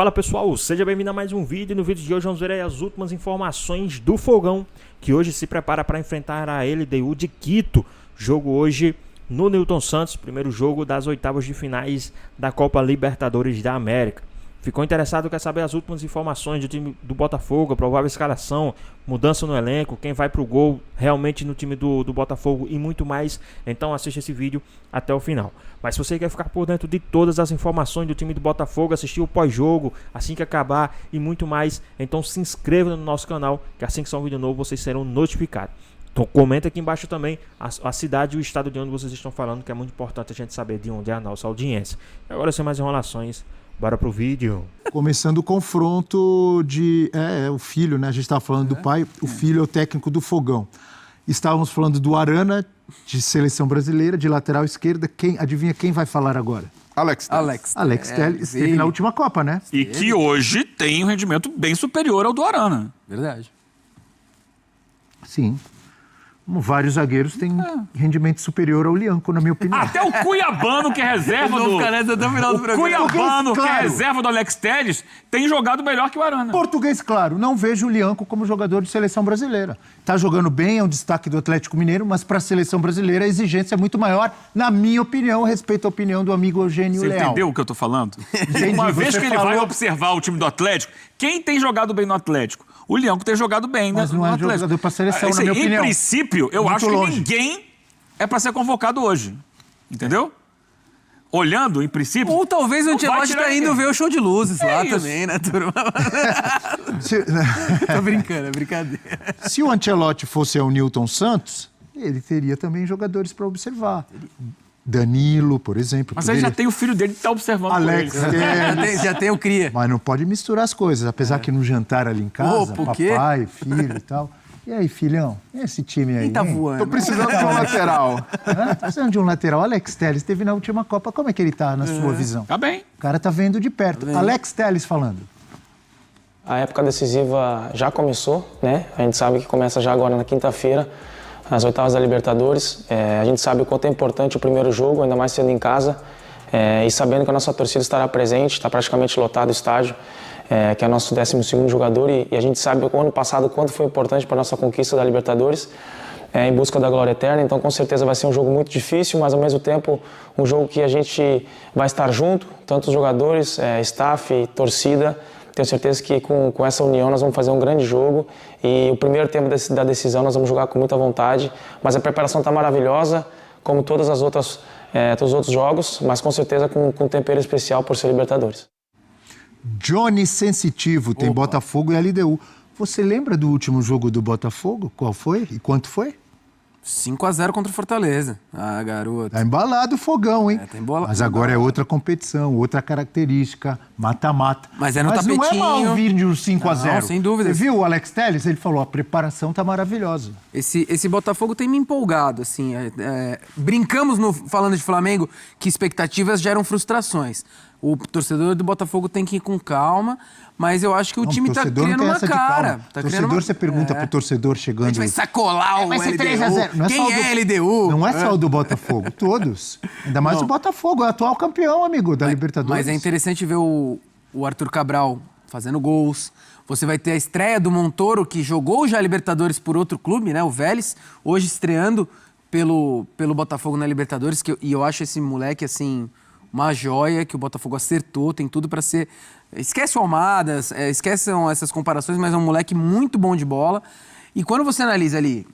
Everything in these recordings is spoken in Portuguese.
Fala pessoal, seja bem-vindo a mais um vídeo. No vídeo de hoje vamos ver aí as últimas informações do Fogão, que hoje se prepara para enfrentar a LDU de Quito. Jogo hoje no Newton Santos, primeiro jogo das oitavas de finais da Copa Libertadores da América. Ficou interessado, quer saber as últimas informações do time do Botafogo, a provável escalação, mudança no elenco, quem vai pro gol realmente no time do Botafogo e muito mais? Então assiste esse vídeo até o final. Mas se você quer ficar por dentro de todas as informações do time do Botafogo, assistir o pós-jogo assim que acabar e muito mais, então se inscreva no nosso canal, que assim que sair um vídeo novo vocês serão notificados. Então comenta aqui embaixo também a cidade e o estado de onde vocês estão falando, que é muito importante a gente saber de onde é a nossa audiência. Agora sem mais enrolações, bora pro vídeo. Começando o confronto de... o filho, né? A gente estava falando do pai, o filho é o técnico do Fogão. Estávamos falando do Arana, de seleção brasileira, de lateral esquerda. Adivinha quem vai falar agora? Alex Telles esteve na última Copa, né? E que hoje tem um rendimento bem superior ao do Arana. Verdade. Sim. Como vários zagueiros têm rendimento superior ao Lianco, na minha opinião. Até o Cuiabano, que é reserva do... até o final do programa. Cuiabano, que é Claro. reserva do Alex Telles, tem jogado melhor que o Arana. Português, claro, não vejo o Lianco como jogador de seleção brasileira. Tá jogando bem, é um destaque do Atlético Mineiro, mas para a seleção brasileira a exigência é muito maior, na minha opinião, respeito à opinião do amigo Eugênio Você Leal. entendeu o que eu tô falando? Entendi, Uma vez você que ele falou- vai observar o time do Atlético, quem tem jogado bem no Atlético? O Lianco tem jogado bem, né? Mas não no é Atlético. jogador pra seleção, Assim, na minha opinião. Em princípio, eu Muito acho que longe. ninguém é para ser convocado hoje. Entendeu? Olhando, em princípio... Ou talvez o não vai Ancelotti tirar tá indo ninguém. ver o show de luzes lá isso. também, né, turma? Tô brincando, é brincadeira. Se o Ancelotti fosse o Newton Santos, ele teria também jogadores para observar. Danilo, por exemplo. Mas aí já tem o filho dele que tá observando Alex por ele. Telles. Já tem o cria. Mas não pode misturar as coisas. Apesar que no jantar ali em casa, por quê? papai, filho e tal. E aí, filhão? E esse time aí? Quem tá hein? voando? Tô precisando de um lateral. Tô precisando de um lateral. Alex Telles esteve na última Copa. Como é que ele tá na sua visão? Tá bem. O cara tá vendo de perto. Alex Telles falando. A época decisiva já começou, né? A gente sabe que começa já agora na quinta-feira, as oitavas da Libertadores. A gente sabe o quanto é importante o primeiro jogo, ainda mais sendo em casa, e sabendo que a nossa torcida estará presente, está praticamente lotado o estádio, que é o nosso 12º jogador, e a gente sabe o ano passado quanto foi importante para a nossa conquista da Libertadores, em busca da glória eterna. Então com certeza vai ser um jogo muito difícil, mas ao mesmo tempo um jogo que a gente vai estar junto, tanto os jogadores, staff, torcida. Tenho certeza que com essa união nós vamos fazer um grande jogo, e o primeiro tempo da decisão nós vamos jogar com muita vontade, mas a preparação está maravilhosa, como todos os outros jogos, mas com certeza com um tempero especial por ser Libertadores. Johnny Sensitivo, tem Botafogo e LDU. Você lembra do último jogo do Botafogo? Qual foi e quanto foi? 5-0 contra o Fortaleza. Ah, garoto. Tá embalado o Fogão, hein? Tá embolado. Mas agora é outra competição, outra característica, mata-mata. Mas é no não é tapetinho. mal vir de um 5-0. Não, sem dúvida. Você viu o Alex Telles? Ele falou, a preparação tá maravilhosa. Esse Botafogo tem me empolgado, assim. Brincamos falando de Flamengo que expectativas geram frustrações. O torcedor do Botafogo tem que ir com calma, mas eu acho que o time tá torcedor criando não tem uma essa de cara. calma. Tá Torcedor, você pergunta pro torcedor A chegando... gente vai sacolar o Vai ser LDU. 3-0. Não é só Quem o é LDU? Não é só o do Botafogo, todos. Ainda mais o Botafogo, é o atual campeão, amigo, da Libertadores. Mas é interessante ver o Arthur Cabral fazendo gols. Você vai ter a estreia do Montoro, que jogou já a Libertadores por outro clube, né? O Vélez, hoje estreando pelo Botafogo na Libertadores. E eu acho esse moleque, assim, uma joia, que o Botafogo acertou, tem tudo para ser... Esquece o Almadas, esqueçam essas comparações, mas é um moleque muito bom de bola. E quando você analisa ali,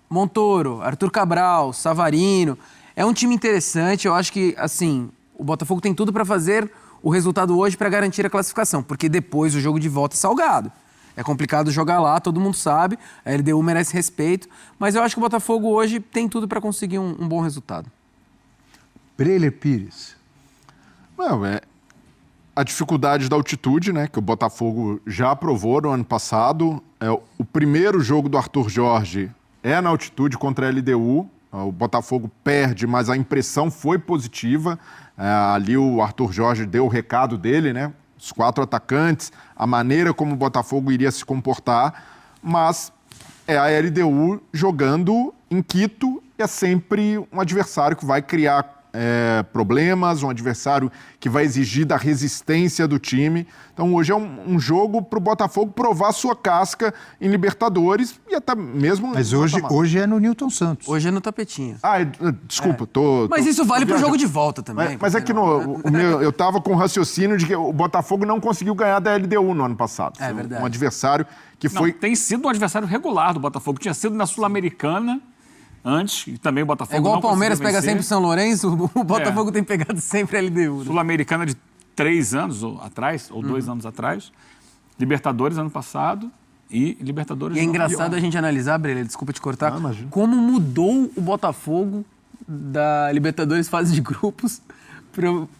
Montoro, Arthur Cabral, Savarino, é um time interessante. Eu acho que, assim, o Botafogo tem tudo para fazer o resultado hoje para garantir a classificação, porque depois o jogo de volta é salgado. É complicado jogar lá, todo mundo sabe, a LDU merece respeito, mas eu acho que o Botafogo hoje tem tudo para conseguir um bom resultado. Breler Pires. Não, a dificuldade da altitude, né, que o Botafogo já aprovou no ano passado. O primeiro jogo do Arthur Jorge é na altitude contra a LDU. O Botafogo perde, mas a impressão foi positiva. Ali o Arthur Jorge deu o recado dele, né? Os 4 atacantes, a maneira como o Botafogo iria se comportar. Mas é a LDU jogando em Quito, é sempre um adversário que vai criar problemas, um adversário que vai exigir da resistência do time. Então hoje é um jogo para o Botafogo provar sua casca em Libertadores e até mesmo... Mas hoje é no Newton Santos. Hoje é no tapetinho. Desculpa, Mas isso vale pro jogo de volta também. Mas é que eu tava com o raciocínio de que o Botafogo não conseguiu ganhar da LDU no ano passado. É verdade. Um adversário que Não, foi... tem sido um adversário regular do Botafogo. Tinha sido na Sul-Americana antes, e também o Botafogo É igual não o Palmeiras conseguiu pega vencer. sempre o São Lourenço, o Botafogo tem pegado sempre a LDU. Né? Sul-Americana de 3 anos atrás, ou 2 anos atrás. Libertadores ano passado e Libertadores... E é engraçado a gente analisar, Brelha, desculpa te cortar, imagina. como mudou o Botafogo da Libertadores fase de grupos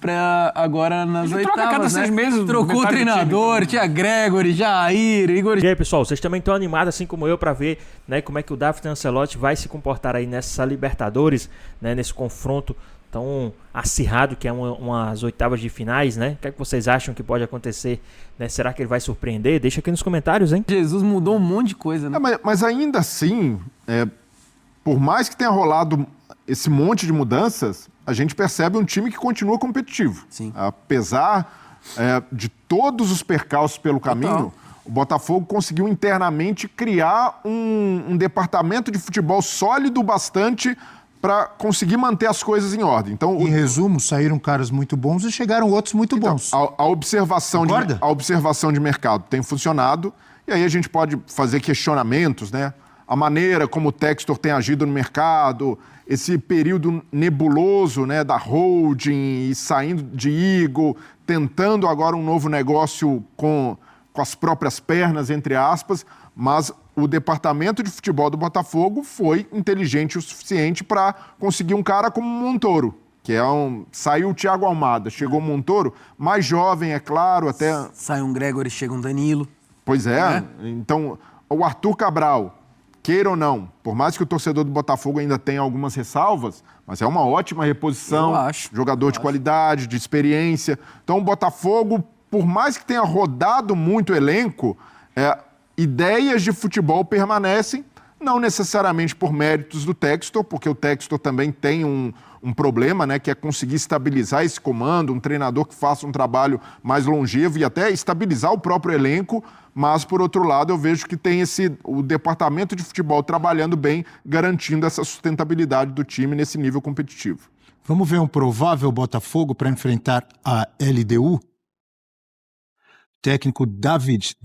pra agora nas Ele troca oitavas, cada 6 meses Trocou o metade do time, treinador, então. tinha Gregory, Jair, Igor... E aí, pessoal, vocês também estão animados, assim como eu, para ver, né, como é que o David Ancelotti vai se comportar aí nessa Libertadores, né, nesse confronto tão acirrado que é umas oitavas de finais, né? O que é que vocês acham que pode acontecer, né? Será que ele vai surpreender? Deixa aqui nos comentários, hein? Jesus mudou um monte de coisa, né? Mas ainda assim, por mais que tenha rolado esse monte de mudanças, a gente percebe um time que continua competitivo. Sim. Apesar de todos os percalços pelo caminho, o Botafogo conseguiu internamente criar um departamento de futebol sólido bastante para conseguir manter as coisas em ordem. Então, Em resumo, saíram caras muito bons e chegaram outros muito bons. a observação de mercado tem funcionado, e aí a gente pode fazer questionamentos, né? A maneira como o Textor tem agido no mercado, esse período nebuloso, né, da holding e saindo de Eagle, tentando agora um novo negócio com as próprias pernas, entre aspas, mas o departamento de futebol do Botafogo foi inteligente o suficiente para conseguir um cara como o Montoro, que saiu o Thiago Almada, chegou o Montoro, mais jovem, é claro, até... Sai um Gregory, chega um Danilo. Pois é. Então o Arthur Cabral, queira ou não, por mais que o torcedor do Botafogo ainda tenha algumas ressalvas, mas é uma ótima reposição, Eu acho. jogador de qualidade, de experiência. Então o Botafogo, por mais que tenha rodado muito elenco, ideias de futebol permanecem, não necessariamente por méritos do Textor, porque o Textor também tem um problema, né, que é conseguir estabilizar esse comando, um treinador que faça um trabalho mais longevo e até estabilizar o próprio elenco, mas, por outro lado, eu vejo que tem o departamento de futebol trabalhando bem, garantindo essa sustentabilidade do time nesse nível competitivo. Vamos ver um provável Botafogo para enfrentar a LDU? Técnico David,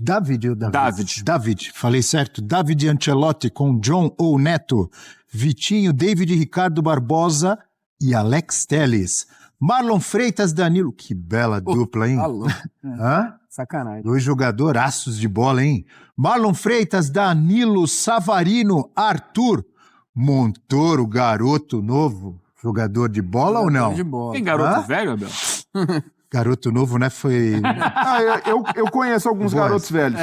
falei certo? David Ancelotti com John O. Neto, Vitinho, David Ricardo Barbosa e Alex Telles. Marlon Freitas, Danilo, que bela dupla, hein? Alô. Hã? Sacanagem. 2 jogadoraços de bola, hein? Marlon Freitas, Danilo, Savarino, Arthur, Montoro, garoto novo, jogador de bola ou não? De bola. Tem garoto Hã? velho, Abel? Garoto novo, né? Foi... Eu conheço alguns garotos velhos.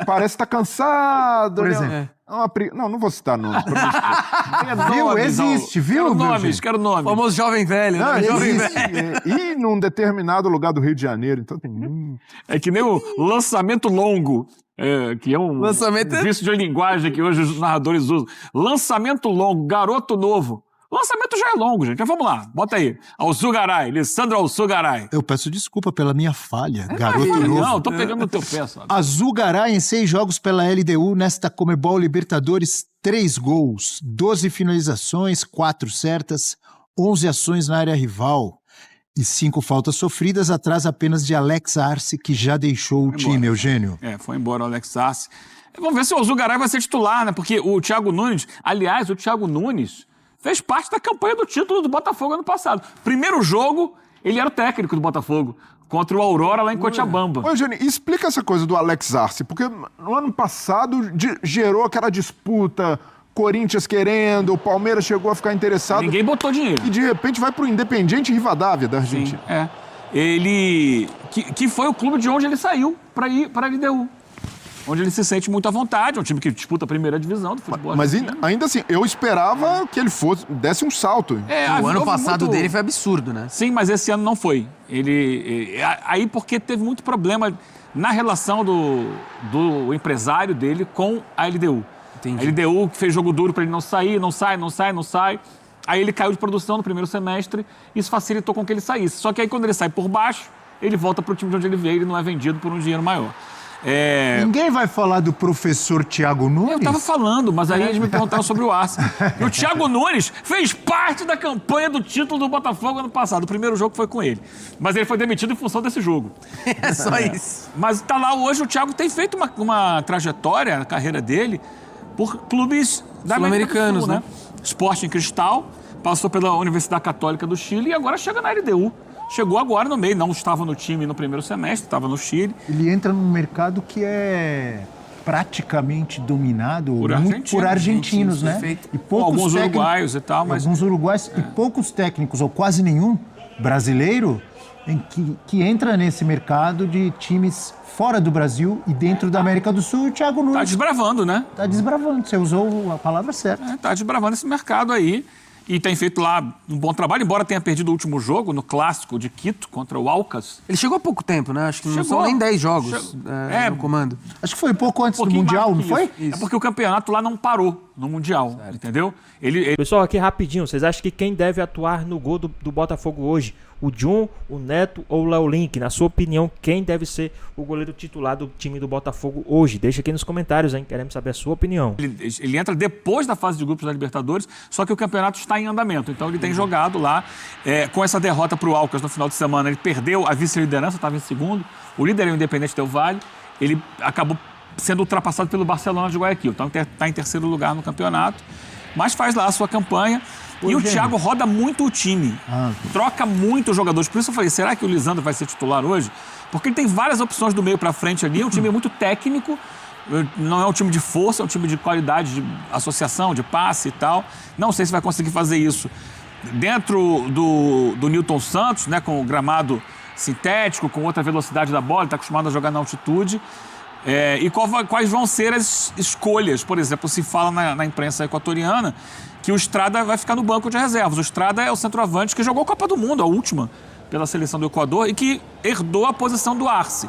Parece estar cansado. Por né? exemplo. Não vou citar nome. Viu? Existe, viu? Quero meu nomes, gente? quero O nomes. famoso jovem velho, Não, né? Jovem existe. velho. E num determinado lugar do Rio de Janeiro. Então tem... É que nem o lançamento longo, que é um Lançamento- vício de linguagem que hoje os narradores usam. Lançamento longo, garoto novo. Lançamento já é longo, gente. Mas vamos lá, bota aí. Alzugaray, Alessandro Alzugaray. Eu peço desculpa pela minha falha, garoto novo. Não, tô pegando no teu pé, só. Azulgaray em 6 jogos pela LDU nesta Comebol Libertadores, 3 gols, 12 finalizações, 4 certas, 11 ações na área rival e 5 faltas sofridas, atrás apenas de Alex Arce, que já deixou o time, Eugênio. Foi embora o Alex Arce. Vamos ver se o Alzugaray vai ser titular, né? Porque o Thiago Nunes, aliás, o Thiago Nunes fez parte da campanha do título do Botafogo ano passado. Primeiro jogo, ele era o técnico do Botafogo, contra o Aurora lá em Cochabamba. Ô, Eugênio, explica essa coisa do Alex Arce, porque no ano passado gerou aquela disputa, Corinthians querendo, o Palmeiras chegou a ficar interessado. Ninguém botou dinheiro. E de repente vai pro Independiente Rivadavia da Argentina. Ele... Que foi o clube de onde ele saiu para ir para a LDU. Onde ele se sente muito à vontade, um time que disputa a primeira divisão do futebol. Mas argentino. ainda assim, eu esperava que ele desse um salto. O ano houve passado muito- dele foi absurdo, né? Sim, mas esse ano não foi. Aí porque teve muito problema na relação do empresário dele com a LDU. Entendi. A LDU fez jogo duro para ele não sair, não sai. Aí ele caiu de produção no primeiro semestre, isso facilitou com que ele saísse. Só que aí quando ele sai por baixo, ele volta para o time de onde ele veio, ele não é vendido por um dinheiro maior. Ninguém vai falar do professor Thiago Nunes? Eu estava falando, mas aí eles me perguntaram sobre o Arce. E o Thiago Nunes fez parte da campanha do título do Botafogo ano passado. O primeiro jogo foi com ele. Mas ele foi demitido em função desse jogo. É só isso. Mas tá lá hoje, o Thiago tem feito uma trajetória na carreira dele por clubes da Sul-americanos, América do Sul, né? Sporting Cristal, passou pela Universidade Católica do Chile e agora chega na LDU. Chegou agora no meio, não estava no time no primeiro semestre, estava no Chile. Ele entra num mercado que é praticamente dominado por argentinos, né? perfeito. E poucos Alguns técnicos, uruguaios e tal, mas... Alguns uruguaios e poucos técnicos, ou quase nenhum brasileiro, que entra nesse mercado de times fora do Brasil e dentro da América do Sul. O Thiago Nunes Tá desbravando, né? tá desbravando, você usou a palavra certa. Tá desbravando esse mercado aí. E tem feito lá um bom trabalho, embora tenha perdido o último jogo no Clássico de Quito contra o Alcas. Ele chegou há pouco tempo, né? Acho que não Chegou. são nem 10 jogos no comando. Acho que foi pouco antes do pouquinho Mundial, mais não que foi? isso. É porque o campeonato lá não parou no Mundial, entendeu? Ele Pessoal, aqui rapidinho, vocês acham que quem deve atuar no gol do Botafogo hoje? O Jun, o Neto ou o Léo Link? Na sua opinião, quem deve ser o goleiro titular do time do Botafogo hoje? Deixa aqui nos comentários, hein? Queremos saber a sua opinião. Ele entra depois da fase de grupos da Libertadores, só que o campeonato está em andamento. Então ele tem jogado lá. Com essa derrota para o Alcas no final de semana, ele perdeu a vice-liderança, estava em segundo. O líder é o Independente Del Valle. Ele acabou sendo ultrapassado pelo Barcelona de Guayaquil. Então está em terceiro lugar no campeonato. Mas faz lá a sua campanha. E o Thiago roda muito o time. Troca muito os jogadores. Por isso eu falei, será que o Lisandro vai ser titular hoje? Porque ele tem várias opções do meio para frente ali. É um time muito técnico. Não é um time de força, é um time de qualidade de associação, de passe e tal. Não sei se vai conseguir fazer isso dentro do Newton Santos, né, com o gramado sintético, com outra velocidade da bola. Ele está acostumado a jogar na altitude. E quais vão ser as escolhas? Por exemplo, se fala na imprensa equatoriana que o Estrada vai ficar no banco de reservas. O Estrada é o centroavante que jogou a Copa do Mundo, a última, pela seleção do Equador, e que herdou a posição do Arce.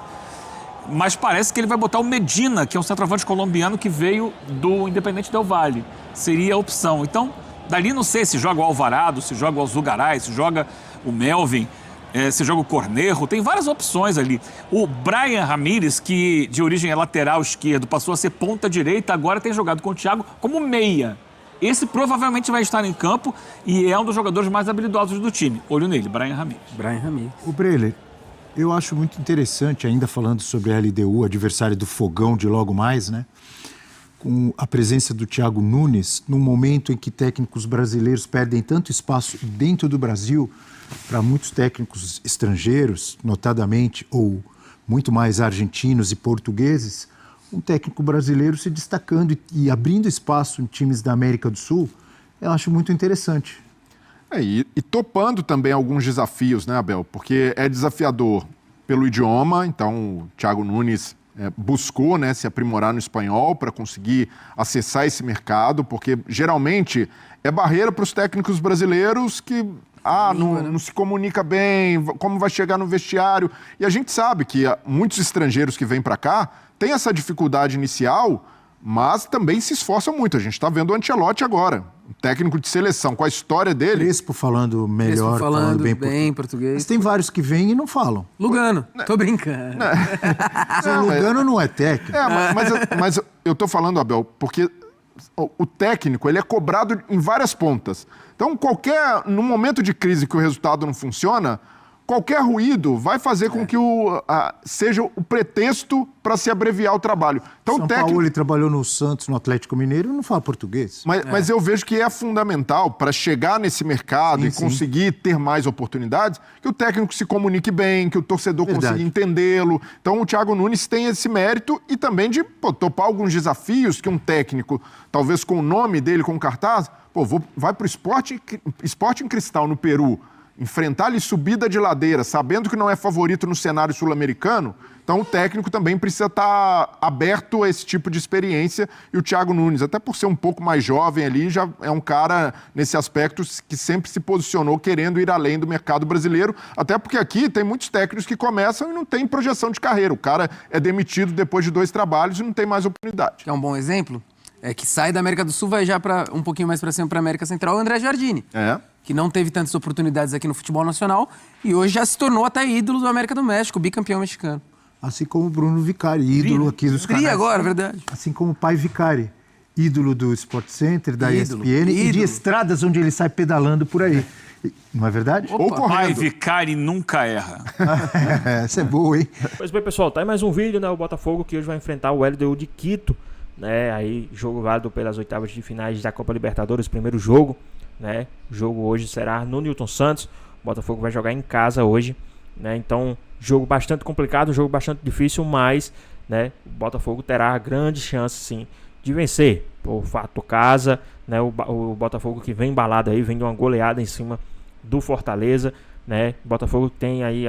Mas parece que ele vai botar o Medina, que é um centroavante colombiano que veio do Independente Del Valle. Seria a opção. Então, dali não sei se joga o Alvarado, se joga o Alzugaray, se joga o Melvin, se joga o Cornejo. Tem várias opções ali. O Brian Ramírez, que de origem é lateral esquerdo, passou a ser ponta direita, agora tem jogado com o Thiago como meia. Esse provavelmente vai estar em campo e é um dos jogadores mais habilidosos do time. Olho nele, Brian Ramírez. O Breler, eu acho muito interessante, ainda falando sobre a LDU, adversário do Fogão de logo mais, né? Com a presença do Thiago Nunes, num momento em que técnicos brasileiros perdem tanto espaço dentro do Brasil para muitos técnicos estrangeiros, notadamente, ou muito mais argentinos e portugueses, um técnico brasileiro se destacando e abrindo espaço em times da América do Sul, eu acho muito interessante. E topando também alguns desafios, né, Abel? Porque é desafiador pelo idioma, então o Thiago Nunes buscou, né, se aprimorar no espanhol para conseguir acessar esse mercado, porque geralmente é barreira para os técnicos brasileiros que não se comunica bem, como vai chegar no vestiário. E a gente sabe que muitos estrangeiros que vêm para cá têm essa dificuldade inicial, mas também se esforçam muito. A gente está vendo o Ancelotti agora, um técnico de seleção, com a história dele. Crespo falando melhor, falando bem português. Mas tem vários que vêm e não falam. Lugano, tô brincando. Lugano não é técnico. Mas eu tô falando, Abel, porque o técnico ele é cobrado em várias pontas. Então, no momento de crise que o resultado não funciona, qualquer ruído vai fazer com que seja o pretexto para se abreviar o trabalho. Então, São Paulo, ele trabalhou no Santos, no Atlético Mineiro, e não fala português. Mas eu vejo que é fundamental para chegar nesse mercado e conseguir ter mais oportunidades, que o técnico se comunique bem, que o torcedor consiga entendê-lo. Então, o Thiago Nunes tem esse mérito e também de topar alguns desafios que um técnico, talvez com o nome dele, com o cartaz, vai para o Sporting Cristal no Peru, enfrentar ali subida de ladeira, sabendo que não é favorito no cenário sul-americano, então o técnico também precisa estar aberto a esse tipo de experiência. E o Thiago Nunes, até por ser um pouco mais jovem ali, já é um cara, nesse aspecto, que sempre se posicionou querendo ir além do mercado brasileiro, até porque aqui tem muitos técnicos que começam e não tem projeção de carreira. O cara é demitido depois de 2 trabalhos e não tem mais oportunidade. É um bom exemplo? que sai da América do Sul, vai já para um pouquinho mais para cima para América Central, o André Jardine. Que não teve tantas oportunidades aqui no futebol nacional e hoje já se tornou até ídolo do América do México, bicampeão mexicano. Assim como o Bruno Vicari, ídolo aqui dos canais. Agora, verdade. Assim como o pai Vicari, ídolo do Sport Center, da Ídolo, ESPN e de ídolo. estradas onde ele sai pedalando por aí. Não é verdade? Opa. Ou Pai correndo. Vicari nunca erra. Essa é boa, hein? Pois bem, pessoal, tá aí mais um vídeo, né? O Botafogo que hoje vai enfrentar o LDU de Quito, né? Aí, jogo válido pelas oitavas de finais da Copa Libertadores, primeiro jogo, né? O jogo hoje será no Newton Santos. O Botafogo vai jogar em casa hoje, né? Então, jogo bastante complicado, jogo bastante difícil, mas, né, o Botafogo terá grande chance, sim, de vencer. Por fato casa, né? O Botafogo que vem embalado aí, vem de uma goleada em cima do Fortaleza, né? O Botafogo tem aí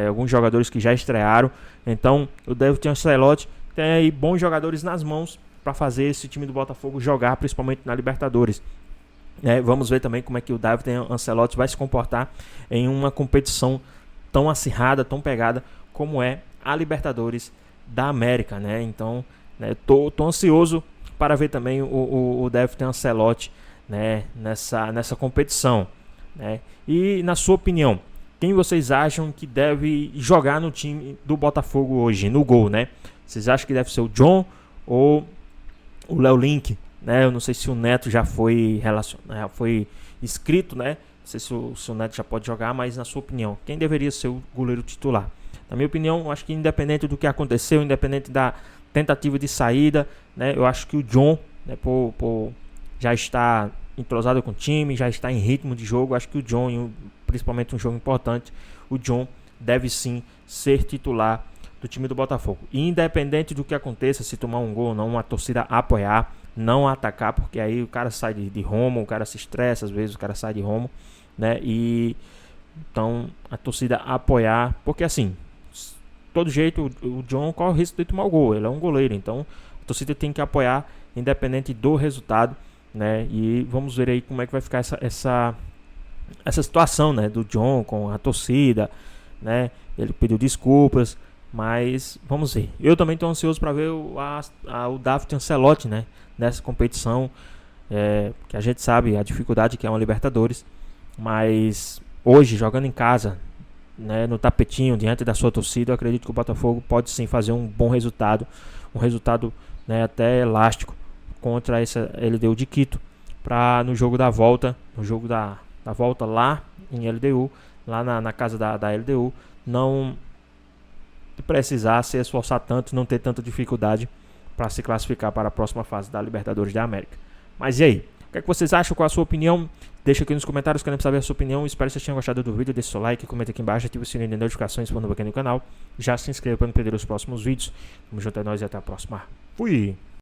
alguns jogadores que já estrearam, então o David Ancelotti tem aí bons jogadores nas mãos para fazer esse time do Botafogo jogar, principalmente na Libertadores. Vamos ver também como é que o David Ancelotti vai se comportar em uma competição tão acirrada, tão pegada como é a Libertadores da América, né? Então, né, tô ansioso para ver também o David Ancelotti, né, nessa competição, né? E na sua opinião, quem vocês acham que deve jogar no time do Botafogo hoje, no gol, né? Vocês acham que deve ser o John ou o Léo Link, né? Eu não sei se o Neto já foi foi inscrito, né? Não sei se o Neto já pode jogar, mas na sua opinião, quem deveria ser o goleiro titular? Na minha opinião, eu acho que independente do que aconteceu, independente da tentativa de saída, né? Eu acho que o John, né, por já está entrosado com o time, já está em ritmo de jogo. Acho que o John, principalmente um jogo importante, o John deve sim ser titular do time do Botafogo. E independente do que aconteça, se tomar um gol ou não, a torcida apoiar, não atacar, porque aí o cara sai de Romo, o cara se estressa, às vezes o cara sai de Romo, né? E então a torcida apoiar, porque assim, todo jeito o John corre o risco de tomar o gol, ele é um goleiro, então a torcida tem que apoiar independente do resultado, né? E vamos ver aí como é que vai ficar essa situação, né, do John com a torcida, né? Ele pediu desculpas, mas vamos ver. Eu também estou ansioso para ver o David Ancelotti, né, nessa competição, que a gente sabe a dificuldade que é uma Libertadores, mas hoje jogando em casa, né, no tapetinho diante da sua torcida, eu acredito que o Botafogo pode sim fazer um bom resultado, né, até elástico contra essa LDU de Quito, para no jogo da volta, da volta lá em LDU, lá na casa da LDU, não precisar se esforçar tanto, não ter tanta dificuldade para se classificar para a próxima fase da Libertadores da América. Mas e aí? O que é que vocês acham? Qual a sua opinião? Deixa aqui nos comentários, queremos saber a sua opinião. Espero que vocês tenham gostado do vídeo. Deixe seu like, comenta aqui embaixo, ative o sininho de notificações se for novo aqui no canal. Já se inscreva para não perder os próximos vídeos. Vamos junto a nós e até a próxima. Fui!